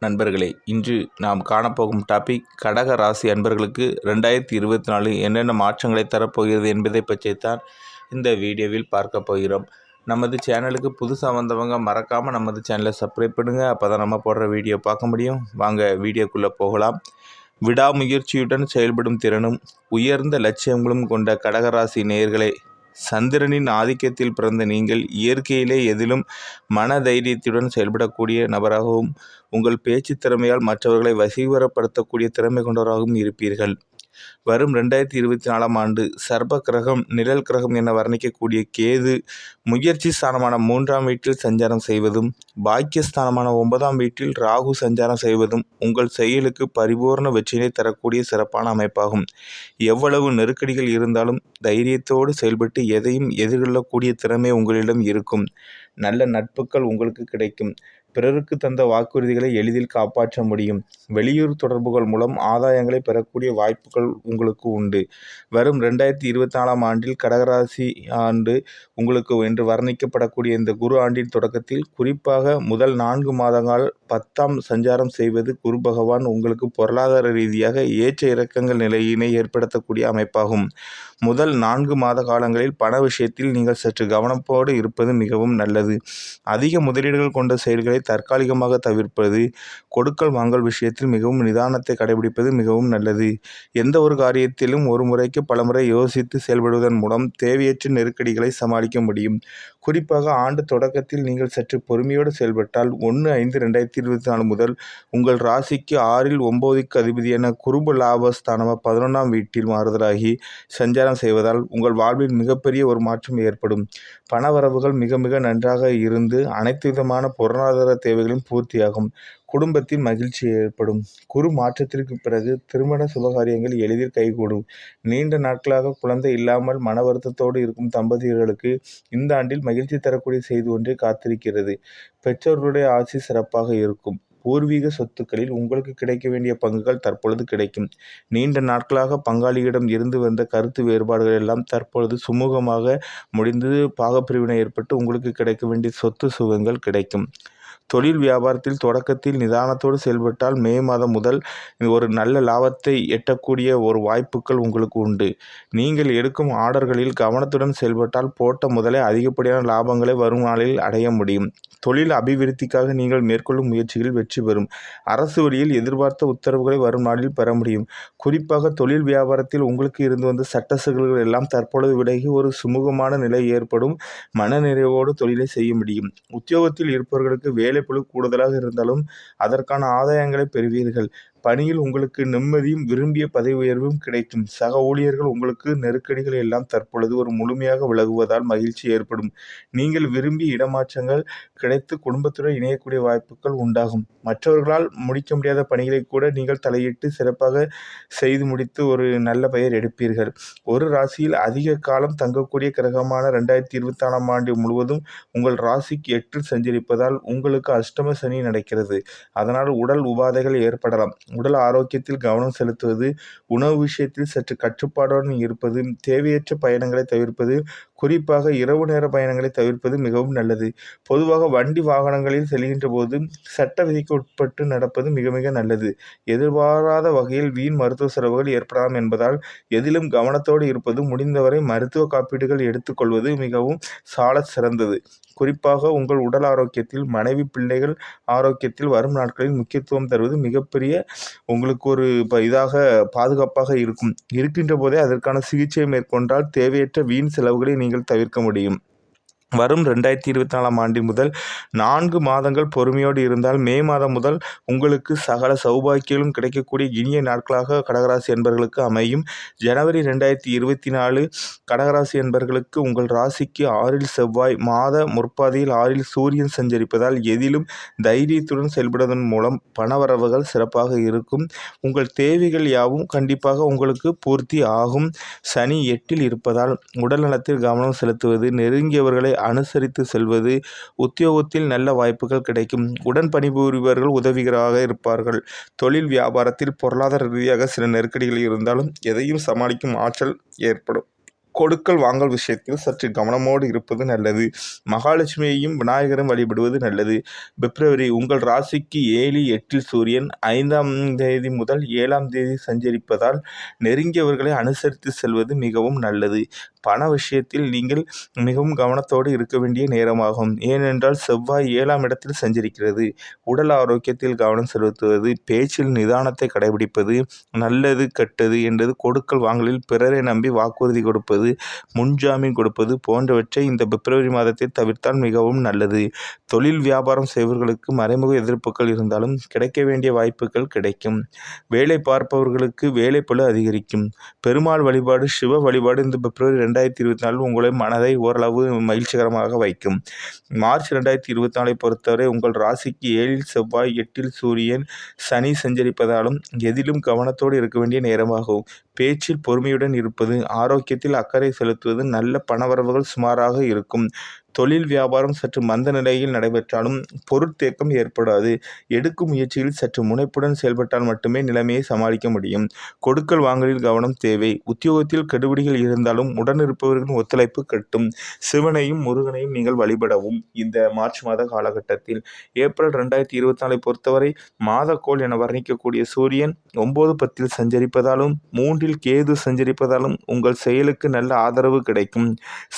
நண்பர்களே, இன்று நாம் காணப்போகும் டாபிக் கடக ராசி அன்பர்களுக்கு 2024 என்னென்ன மாற்றங்களை தரப்போகிறது என்பதை பற்றித்தான் இந்த வீடியோவில் பார்க்க போகிறோம். நமது சேனலுக்கு புதுசாக வந்தவங்க மறக்காமல் நமது சேனலை சப்ஸ்கிரைப் பண்ணுங்கள். அப்போ தான் நம்ம போடுற வீடியோ பார்க்க முடியும். வாங்க வீடியோக்குள்ளே போகலாம். விடாமுயற்சியுடன் செயல்படும் திறனும் உயர்ந்த லட்சியங்களும் கொண்ட கடகராசி நேயர்களே, சந்திரனின் ஆதிக்கத்தில் பிறந்த நீங்கள் இயற்கையிலே எதிலும் மன தைரியத்துடன் செயல்படக்கூடிய நபராகவும் உங்கள் பேச்சு திறமையால் மற்றவர்களை வசீகரப்படுத்தக்கூடிய திறமை கொண்டவராகவும் இருப்பீர்கள். வரும் 2024ஆம் ஆண்டு சர்ப்ப கிரகம், நிழல் கிரகம் என வர்ணிக்கக்கூடிய கேது முயற்சி ஸ்தானமான 3ஆம் வீட்டில் சஞ்சாரம் செய்வதும், பாக்கியஸ்தானமான 9ஆம் வீட்டில் ராகு சஞ்சாரம் செய்வதும் உங்கள் செயலுக்கு பரிபூர்ண வெற்றியை தரக்கூடிய சிறப்பான அமைப்பாகும். எவ்வளவு நெருக்கடிகள் இருந்தாலும் தைரியத்தோடு செயல்பட்டு எதையும் எதிர்கொள்ளக்கூடிய திறமை உங்களிடம் இருக்கும். நல்ல நட்புகள் உங்களுக்கு கிடைக்கும். பிறருக்கு தந்த வாக்குறுதிகளை எளிதில் காப்பாற்ற முடியும். வெளியூர் தொடர்புகள் மூலம் ஆதாயங்களை பெறக்கூடிய வாய்ப்புகள் உங்களுக்கு உண்டு. வரும் 2024ஆம் ஆண்டில் கடகராசி ஆண்டு உங்களுக்கு என்று வர்ணிக்கப்படக்கூடிய இந்த குரு ஆண்டின் தொடக்கத்தில் குறிப்பாக முதல் 4 மாதங்கள் 10ஆம் சஞ்சாரம் செய்வது குரு பகவான் உங்களுக்கு பொருளாதார ரீதியாக ஏற்ற இறக்கங்கள் நிலையினை ஏற்படுத்தக்கூடிய அமைப்பாகும். முதல் 4 மாத காலங்களில் பண விஷயத்தில் நீங்கள் சற்று கவனத்தோடு இருப்பது மிகவும் நல்லது. அதிக முதலீடுகள் கொண்ட செயல்களை தற்காலிகமாக தவிர்ப்பது, கொடுக்கல் வாங்கல் விஷயத்தில் மிகவும் நிதானத்தை கடைபிடிப்பது மிகவும் நல்லது. எந்த ஒரு காரியத்திலும் ஒரு முறைக்கு பலமுறை யோசித்து செயல்படுவதன் மூலம் தேவையற்ற நெருக்கடிகளை சமாளிக்க முடியும். குறிப்பாக ஆண்டு தொடக்கத்தில் நீங்கள் சற்று பொறுமையோடு செயல்பட்டால் 1/5/2024 முதல் உங்கள் ராசிக்கு 6இல் 9க்கு அதிபதியான குருப லாபஸ்தானமாக 11ஆம் வீட்டில் மாறுதலாகி சஞ்சாரம் செய்வதால் உங்கள் வாழ்வில் மிகப்பெரிய ஒரு மாற்றம் ஏற்படும். பணவரவுகள் மிக மிக நன்றாக இருந்து அனைத்து விதமான பொருளாதார தேவைகளும் பூர்த்தியாகும். குடும்பத்தில் மகிழ்ச்சி ஏற்படும். குரு மாற்றத்திற்கு பிறகு திருமண சுபகாரியங்கள் எளிதில் கைகூடும். நீண்ட நாட்களாக குழந்தை இல்லாமல் மன வருத்தத்தோடு இருக்கும் தம்பதியர்களுக்கு இந்த ஆண்டில் மகிழ்ச்சி தரக்கூடிய செய்தி ஒன்றே காத்திருக்கிறது. பெற்றோர்களுடைய ஆட்சி சிறப்பாக இருக்கும். பூர்வீக சொத்துக்களில் உங்களுக்கு கிடைக்க வேண்டிய பங்குகள் தற்பொழுது கிடைக்கும். நீண்ட நாட்களாக பங்காளியிடம் இருந்து வந்த கருத்து வேறுபாடுகள் எல்லாம் தற்பொழுது சுமூகமாக முடிந்து பாகப்பிரிவினை ஏற்பட்டு உங்களுக்கு கிடைக்க வேண்டிய சொத்து சுகங்கள் கிடைக்கும். தொழில் வியாபாரத்தில் தொடக்கத்தில் நிதானத்தோடு செயல்பட்டால் மே மாதம் முதல் ஒரு நல்ல லாபத்தை எட்டக்கூடிய ஒரு வாய்ப்புகள் உங்களுக்கு உண்டு. நீங்கள் எடுக்கும் ஆர்டர்களில் கவனத்துடன் செயல்பட்டால் போட்ட முதலே அதிகப்படியான லாபங்களை வரும் நாளில் அடைய முடியும். தொழில் அபிவிருத்திக்காக நீங்கள் மேற்கொள்ளும் முயற்சிகளில் வெற்றி பெறும். அரசு வழியில் எதிர்பார்த்த உத்தரவுகளை வரும் நாளில் பெற முடியும். குறிப்பாக தொழில் வியாபாரத்தில் உங்களுக்கு இருந்து வந்த சட்ட சிக்கல்கள் எல்லாம் தற்பொழுது விலகி ஒரு சுமூகமான நிலை ஏற்படும். மனநிறைவோடு தொழிலை செய்ய முடியும். உத்தியோகத்தில் இருப்பவர்களுக்கு வேலைப்பளு கூடுதலாக இருந்தாலும் அதற்கான ஆதாயங்களை பெறுவீர்கள். பணியில் உங்களுக்கு நிம்மதியும் விரும்பிய பதவி உயர்வும் கிடைக்கும். சக ஊழியர்கள் உங்களுக்கு நெருக்கடிகள் எல்லாம் தற்பொழுது ஒரு முழுமையாக விலகுவதால் மகிழ்ச்சி ஏற்படும். நீங்கள் விரும்பிய இடமாற்றங்கள் கிடைத்து குடும்பத்துடன் இணையக்கூடிய வாய்ப்புகள் உண்டாகும். மற்றவர்களால் முடிக்க முடியாத பணிகளை கூட நீங்கள் தலையிட்டு சிறப்பாக செய்து முடித்து ஒரு நல்ல பெயர் எடுப்பீர்கள். ஒரு ராசியில் அதிக காலம் தங்கக்கூடிய கிரகமான 2024ஆம் ஆண்டு முழுவதும் உங்கள் ராசிக்கு 8இல் சஞ்சரிப்பதால் உங்களுக்கு அஷ்டம சனி நடக்கிறது. அதனால் உடல் உபாதைகள் ஏற்படலாம். உடல் ஆரோக்கியத்தில் கவனம் செலுத்துவது, உணவு விஷயத்தில் சற்று கட்டுப்பாடுடன் இருப்பது, தேவையற்ற பயணங்களை தவிர்ப்பது, குறிப்பாக இரவு நேர பயணங்களை தவிர்ப்பது மிகவும் நல்லது. பொதுவாக வண்டி வாகனங்களில் செல்கின்ற போது சட்ட விதிக்கு உட்பட்டு நடப்பது மிக மிக நல்லது. எதிர்பாராத வகையில் வீண் மருத்துவ செலவுகள் ஏற்படலாம் என்பதால் எதிலும் கவனத்தோடு இருப்பது, முடிந்தவரை மருத்துவ காப்பீடுகள் எடுத்துக்கொள்வது மிகவும் சாலச் சிறந்தது. குறிப்பாக உங்கள் உடல் ஆரோக்கியத்தில், மனைவி பிள்ளைகள் ஆரோக்கியத்தில் வரும் நாட்களில் முக்கியத்துவம் தருவது மிகப்பெரிய உங்களுக்கு ஒரு பாதுகாப்பாக இருக்கின்ற போதே அதற்கான சிகிச்சை மேற்கொண்டால் தேவையற்ற வீண் செலவுகளை நீங்கள் தவிர்க்க முடியும். வரும் 2024ஆம் ஆண்டின் முதல் 4 மாதங்கள் பொறுமையோடு இருந்தால் மே மாதம் முதல் உங்களுக்கு சகல சௌபாக்கியங்களும் கிடைக்கக்கூடிய இனிய நாட்களாக கடகராசி என்பர்களுக்கு அமையும். ஜனவரி 2024 கடகராசி என்பர்களுக்கு உங்கள் ராசிக்கு 6இல் செவ்வாய், மாத முற்பாதியில் 6இல் சூரியன் சஞ்சரிப்பதால் எதிலும் தைரியத்துடன் செயல்படுவதன் மூலம் பணவரவுகள் சிறப்பாக இருக்கும். உங்கள் தேவைகள் யாவும் கண்டிப்பாக உங்களுக்கு பூர்த்தி ஆகும். சனி 8இல் இருப்பதால் உடல் நலத்தில் கவனம் செலுத்துவது, நெருங்கியவர்களை அனுசரித்து செல்வது, உத்தியோகத்தில் நல்ல வாய்ப்புகள் கிடைக்கும். உடன் பணிபுரிபவர்கள் உதவிகராக இருப்பார்கள். தொழில் வியாபாரத்தில் பொருளாதார ரீதியாக சில நெருக்கடிகள் இருந்தாலும் எதையும் சமாளிக்கும் ஆற்றல் ஏற்படும். கொடுக்கல் வாங்கல் விஷயத்தில் சற்று கவனமோடு இருப்பது நல்லது. மகாலட்சுமியையும் விநாயகரும் வழிபடுவது நல்லது. பிப்ரவரி உங்கள் ராசிக்கு 7, 8 சூரியன் 5ஆம் தேதி முதல் 7ஆம் தேதி சஞ்சரிப்பதால் நெருங்கியவர்களை அனுசரித்து செல்வது மிகவும் நல்லது. பண விஷயத்தில் நீங்கள் மிகவும் கவனத்தோடு இருக்க வேண்டிய நேரமாகும். ஏனென்றால் செவ்வாய் 7ஆம் இடத்தில் சஞ்சரிக்கிறது. உடல் ஆரோக்கியத்தில் கவனம் செலுத்துவது, பேச்சில் நிதானத்தை கடைபிடிப்பது, நல்லது கெட்டது என்பது கொடுக்கல் வாங்கலில் பிறரை நம்பி வாக்குறுதி கொடுப்பது, முன்ஜாமீன் கொடுப்பது போன்றவற்றை இந்த பிப்ரவரி மாதத்தில் தவிர்த்தால் மிகவும் நல்லது. தொழில் வியாபாரம் செய்பவர்களுக்கு மறைமுக எதிர்ப்புகள் இருந்தாலும் கிடைக்க வேண்டிய வாய்ப்புகள் கிடைக்கும். வேலை பார்ப்பவர்களுக்கு வேலைப்பளு அதிகரிக்கும். பெருமாள் வழிபாடு, சிவ வழிபாடு இந்த பிப்ரவரி 2024 உங்களை மனதை ஓரளவு மகிழ்ச்சிகரமாக வைக்கும். மார்ச் 2024 பொறுத்தவரை உங்கள் ராசிக்கு 7இல் செவ்வாய், 8இல் சூரியன், சனி சஞ்சரிப்பதாலும் எதிலும் கவனத்தோடு இருக்க வேண்டிய நேரமாகும். பேச்சில் பொறுமையுடன் இருப்பது, ஆரோக்கியத்தில் அக்கறை செலுத்துவது, நல்ல பணவரவுகள் சுமாராக இருக்கும். தொழில் வியாபாரம் சற்று மந்த நிலையில் நடைபெற்றாலும் பொருட்தேக்கம் ஏற்படாது. எடுக்கும் முயற்சியில் சற்று முனைப்புடன் செயல்பட்டால் மட்டுமே நிலைமையை சமாளிக்க முடியும். கொடுக்கல் வாங்கலில் கவனம் தேவை. உத்தியோகத்தில் கெடுபிடிகள் இருந்தாலும் உடனிருப்பவர்களின் ஒத்துழைப்பு கிட்டும். சிவனையும் முருகனையும் நீங்கள் வழிபடவும் இந்த மார்ச் மாத காலகட்டத்தில். ஏப்ரல் 2024 பொறுத்தவரை மாதக்கோள் என வர்ணிக்கக்கூடிய சூரியன் 9, 10இல் சஞ்சரிப்பதாலும் 3இல் கேது சஞ்சரிப்பதாலும் உங்கள் செயலுக்கு நல்ல ஆதரவு கிடைக்கும்.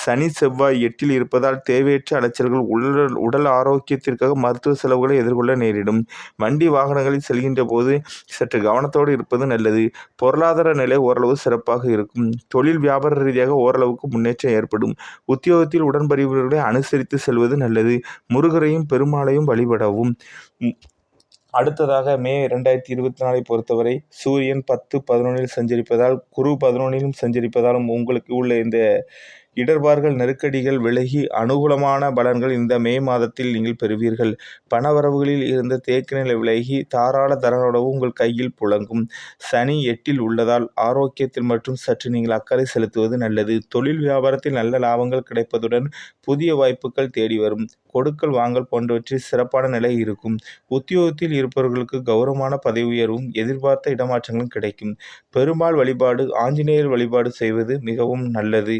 சனி செவ்வாய் 8இல் இருப்பதால் தேவையற்ற அலைச்சல்கள், உடல் ஆரோக்கியத்திற்காக மருத்துவ செலவுகளை எதிர்கொள்ள நேரிடும். வண்டி வாகனங்களில் செல்கின்ற போது சற்று கவனத்தோடு இருப்பது நல்லது. பொருளாதார நிலை ஓரளவு சிறப்பாக இருக்கும். தொழில் வியாபார ரீதியாக ஓரளவுக்கு முன்னேற்றம் ஏற்படும். உத்தியோகத்தில் உடன்படிவர்களை அனுசரித்து செல்வது நல்லது. முருகரையும் பெருமாளையும் வழிபடவும். அடுத்ததாக மே 2024 பொறுத்தவரை சூரியன் 10, 11இல் சஞ்சரிப்பதால், குரு 11இலும் சஞ்சரிப்பதாலும் உங்களுக்கு உள்ள இந்த இடர்பாடுகள், நெருக்கடிகள் விலகி அனுகூலமான பலன்கள் இந்த மே மாதத்தில் நீங்கள் பெறுவீர்கள். பணவரவுகளில் இருந்த தேக்கநிலை விலகி தாராள தனவரவு உங்கள் கையில் புழங்கும். சனி 8இல் உள்ளதால் ஆரோக்கியத்தில் மற்றும் சற்று நீங்கள் அக்கறை செலுத்துவது நல்லது. தொழில் வியாபாரத்தில் நல்ல லாபங்கள் கிடைப்பதுடன் புதிய வாய்ப்புகள் தேடி வரும். கொடுக்கல் வாங்கல் போன்றவற்றில் சிறப்பான நிலை இருக்கும். உத்தியோகத்தில் இருப்பவர்களுக்கு கௌரவமான பதவி உயர்வும் எதிர்பார்த்த இடமாற்றங்களும் கிடைக்கும். பெருமாள் வழிபாடு, ஆஞ்சநேயர் வழிபாடு செய்வது மிகவும் நல்லது.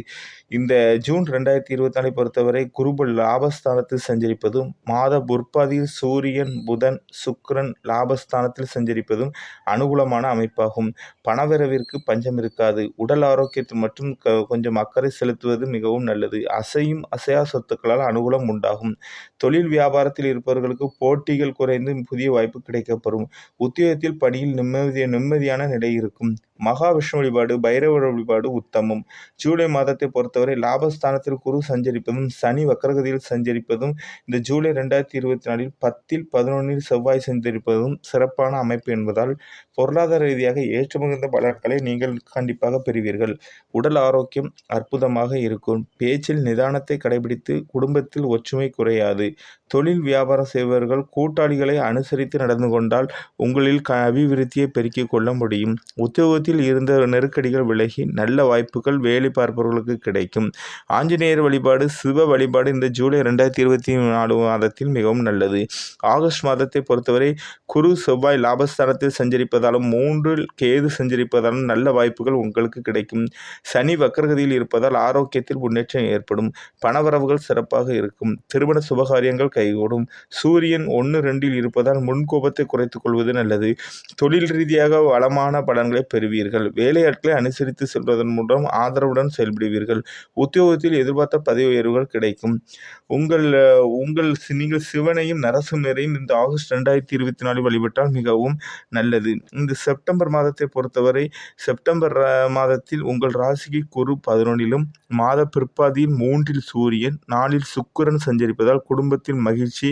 இந்த ஜூன் 2024 பொறுத்தவரை குரு லாபஸ்தானத்தில் சஞ்சரிப்பதும், மாத முற்பாதியில் சூரியன், புதன், சுக்கிரன் லாபஸ்தானத்தில் சஞ்சரிப்பதும் அனுகூலமான அமைப்பாகும். பணவரவிற்கு பஞ்சம் இருக்காது. உடல் ஆரோக்கியத்தில் மற்றும் கொஞ்சம் அக்கறை செலுத்துவது மிகவும் நல்லது. அசையும் அசையா சொத்துக்களால் அனுகூலம் உண்டாகும். தொழில் வியாபாரத்தில் இருப்பவர்களுக்கு போட்டிகள் குறைந்து புதிய வாய்ப்பு கிடைக்கப்பெறும். உத்தியோகத்தில் பணியில் நிம்மதியான நிலை இருக்கும். மகாவிஷ்ணு வழிபாடு, பைரவர் வழிபாடு உத்தமம். ஜூலை மாதத்தை பொறுத்தவரை லாபஸ்தானத்தில் குரு சஞ்சரிப்பதும், சனி வக்ரகதியில் சஞ்சரிப்பதும், இந்த ஜூலை 2024 10இல் 11இல் செவ்வாய் சஞ்சரிப்பதும் சிறப்பான அமைப்பு என்பதால் பொருளாதார ரீதியாக ஏற்றமிகுந்த பலன்களை நீங்கள் கண்டிப்பாக பெறுவீர்கள். உடல் ஆரோக்கியம் அற்புதமாக இருக்கும். பேச்சில் நிதானத்தை கடைபிடித்து குடும்பத்தில் ஒற்றுமை குறையாது. தொழில் வியாபாரம் செய்பவர்கள் கூட்டாளிகளை அனுசரித்து நடந்து கொண்டால் உங்களில் அபிவிருத்தியை பெருக்கிக் கொள்ள முடியும். உத்தியோகத்தில் இருந்த நெருக்கடிகள் விலகி நல்ல வாய்ப்புகள் வேலை பார்ப்பவர்களுக்கு கிடைக்கும். ஆஞ்சநேயர் வழிபாடு, சிவ வழிபாடு இந்த ஜூலை 2024 மாதத்தில் மிகவும் நல்லது. ஆகஸ்ட் மாதத்தை பொறுத்தவரை குரு செவ்வாய் லாபஸ்தானத்தில் சஞ்சரிப்பதாலும் 3இல் கேது சஞ்சரிப்பதாலும் நல்ல வாய்ப்புகள் உங்களுக்கு கிடைக்கும். சனி வக்ரகதியில் இருப்பதால் ஆரோக்கியத்தில் முன்னேற்றம் ஏற்படும். பணவரவுகள் சிறப்பாக இருக்கும். திருமண சுபகாரியங்கள் கைகூடும். சூரியன் 1, 2இல் இருப்பதால் முன்கோபத்தை குறைத்துக் கொள்வது நல்லது. தொழில் ரீதியாக வளமான பலன்களை பெறுவீர்கள். வேலையாட்களை அனுசரித்து செல்வதன் மூலம் ஆதரவுடன் செயல்படுவீர்கள். உத்தியோகத்தில் எதிர்பார்த்த பதவி உயர்வுகள் கிடைக்கும். நீங்கள் சிவனையும் நரசிம்மரையும் இந்த ஆகஸ்ட் 2024 வழிபட்டால் மிகவும் நல்லது. இந்த செப்டம்பர் மாதத்தை பொறுத்தவரை செப்டம்பர் மாதத்தில் உங்கள் ராசிக்கு குரு 11இலும், மாத பிற்பாதியில் 3இல் சூரியன், 4இல் சுக்கிரன் சஞ்சரிப்பதால் குடும்பத்தில் மகிழ்ச்சி,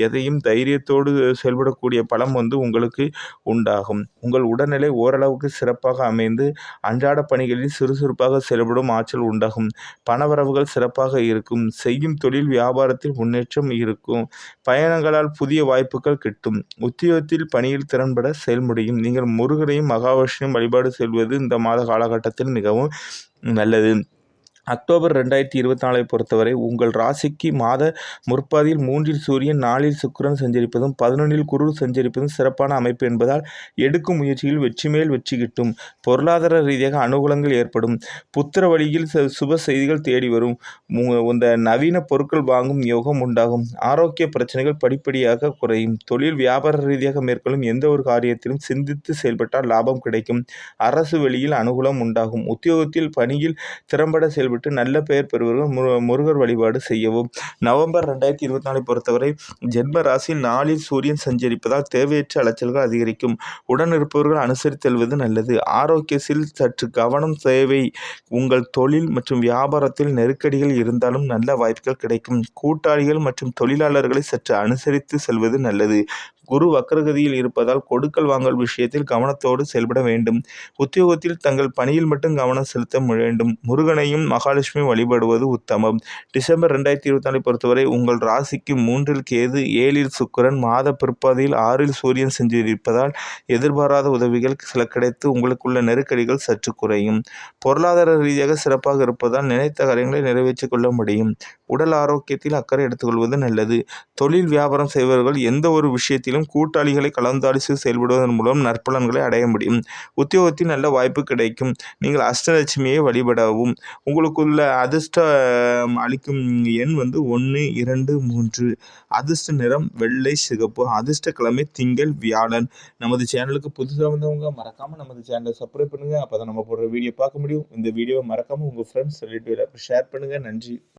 எதையும் தைரியத்தோடு செயல்படக்கூடிய பலம் உங்களுக்கு உண்டாகும். உங்கள் உடல்நிலை ஓரளவுக்கு சிறப்பாக அமைந்து அன்றாட பணிகளில் சுறுசுறுப்பாக செயல்படும் ஆற்றல் உண்டாகும். பணவரவுகள் சிறப்பாக இருக்கும். செய்யும் தொழில் வியாபாரத்தில் முன்னேற்றம் இருக்கும். பயணங்களால் புதிய வாய்ப்புகள் கிட்டும். உத்தியோகத்தில் பணியில் திறன்பட செயல் முடியும். நீங்கள் முருகனையும் மகாவிஷ்ணுவையும் வழிபாடு செல்வது இந்த மாத காலகட்டத்தில் மிகவும் நல்லது. அக்டோபர் 2024 பொறுத்தவரை உங்கள் ராசிக்கு மாத முற்பதில் 3இல் சூரியன், 4இல் சுக்கிரன் சஞ்சரிப்பதும் 11இல் குரு சஞ்சரிப்பதும் சிறப்பான அமைப்பு என்பதால் எடுக்கும் முயற்சியில் வெற்றி மேல் வெற்றி கிட்டும். பொருளாதார ரீதியாக அனுகூலங்கள் ஏற்படும். புத்திர வழியில் சுப செய்திகள் தேடி வரும். இந்த நவீன பொருட்கள் வாங்கும் யோகம் உண்டாகும். ஆரோக்கிய பிரச்சனைகள் படிப்படியாக குறையும். தொழில் வியாபார ரீதியாக மேற்கொள்ளும் எந்த ஒரு காரியத்திலும் சிந்தித்து செயல்பட்டால் லாபம் கிடைக்கும். அரசு வெளியில் அனுகூலம் உண்டாகும். உத்தியோகத்தில் பணியில் திறம்பட செயல்பட்டு நல்ல பெயர் பெறுவர்கள். முருகர் வழிபாடு செய்யவும். நவம்பர் 2024 பொறுத்தவரை ஜென்ம ராசியில் 4இல் சூரியன் சஞ்சரிப்பதால் தேவையற்ற அலைச்சல்கள் அதிகரிக்கும். உடன் இருப்பவர்கள் அனுசரித்து செல்வது நல்லது. ஆரோக்கியத்தில் சற்று கவனம் தேவை. உங்கள் தொழில் மற்றும் வியாபாரத்தில் நெருக்கடிகள் இருந்தாலும் நல்ல வாய்ப்புகள் கிடைக்கும். கூட்டாளிகள் மற்றும் தொழிலாளர்களை சற்று அனுசரித்து செல்வது நல்லது. குரு வக்ரகதியில் இருப்பதால் கொடுக்கல் வாங்கல் விஷயத்தில் கவனத்தோடு செயல்பட வேண்டும். உத்தியோகத்தில் தங்கள் பணியில் மட்டும் கவனம் செலுத்த வேண்டும். முருகனையும் மகாலட்சுமி வழிபடுவது உத்தமம். டிசம்பர் 2024 பொறுத்தவரை உங்கள் ராசிக்கு 3இல் கேது, 7இல் சுக்கிரன், மாத பிற்பகுதியில் 6இல் சூரியன் சஞ்சரிப்பதால் எதிர்பாராத உதவிகள் சில கிடைத்து உங்களுக்குள்ள நெருக்கடிகள் சற்று குறையும். பொருளாதார ரீதியாக சிறப்பாக இருப்பதால் நினைத்த காரியங்களை நிறைவேற்றிக் கொள்ள முடியும். உடல் ஆரோக்கியத்தில் அக்கறை எடுத்துக்கொள்வது நல்லது. தொழில் வியாபாரம் செய்பவர்கள் எந்த ஒரு விஷயத்திலும் கூட்டாளிகளை கலந்தாலோசித்து செயல்படுவதன் மூலம் நற்பலன்களை அடைய முடியும். உத்தியோகத்தில் நல்ல வாய்ப்பு கிடைக்கும். நீங்கள் அஷ்டலட்சுமியை வழிபடவும். உங்களுக்குள்ள அதிர்ஷ்டம் அளிக்கும் எண் 1, 2, 3. அதிர்ஷ்ட நிறம் வெள்ளை, சிகப்பு. அதிர்ஷ்ட கிழமை திங்கள், வியாழன். நமது சேனலுக்கு புதுசாக வந்தவங்க மறக்காமல் நமது சேனலை சப்ஸ்கிரைப் பண்ணுங்கள். அப்போ தான் நம்ம போடுற வீடியோ பார்க்க முடியும். இந்த வீடியோவை மறக்காமல் உங்கள் ஃப்ரெண்ட்ஸ் ரிலேட்டிவ் ஷேர் பண்ணுங்கள். நன்றி.